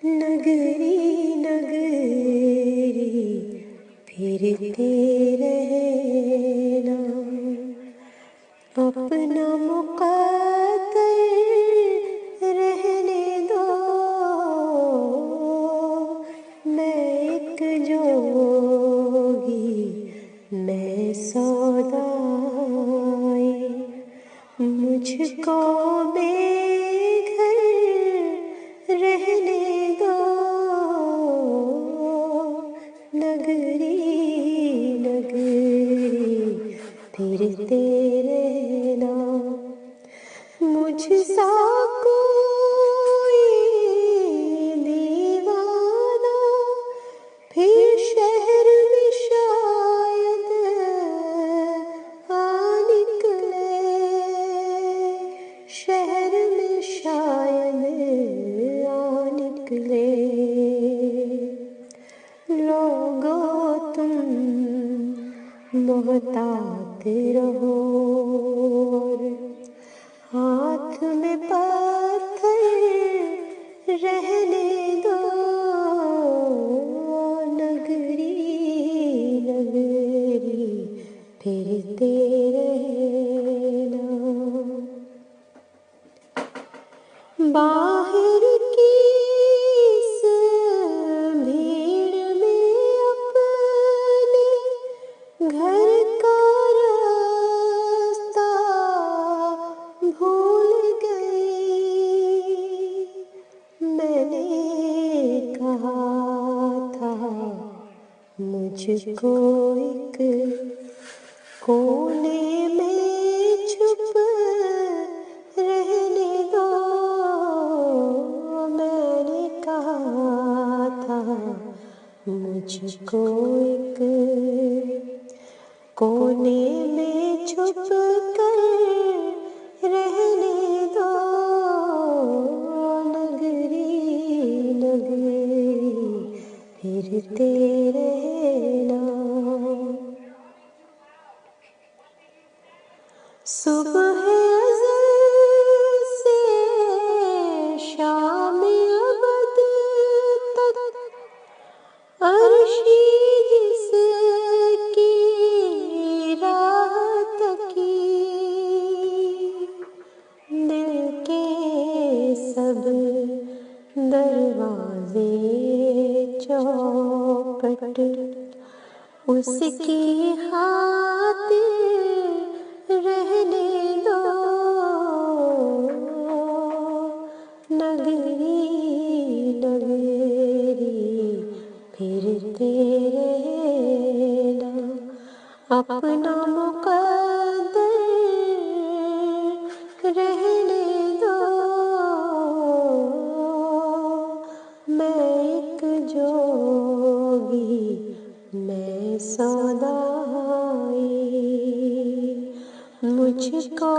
नगरी नगरी फिरते रहना, अपना मुक़द्दर रहने दो। मैं एक जोगी, मैं सौदाई, मुझको बेघर रहने दो। नगरी नगरी फिरते रहना, मुझसा कोई दीवाना फिर शहर में शायद आ निकले, शहर में शायद आ निकले। लोगों तुम मोहतात रहो, हाथ में पत्थर रहने दो। नगरी नगरी फिरते रहना, बाहर की इस भीड़ में अपने घर का रास्ता भूल गई। मैंने कहा था मुझको एक कोने में छुप रहने दो। मैंने कहा था मुझको एक कोने में छुप कर रहने दो। नगरी नगरी फिरते रहना, सुबह अज़ल से शाम अबद तक अर्शी जिसकी राह तकी, दिल के सब दरवाजे चौपट उसकी खातिर रहने दो। नगरी नगरी फिरते रहना, अपना मुक़द्दर रहने दो। मैं एक जोगी, मैं सौदाई, मुझको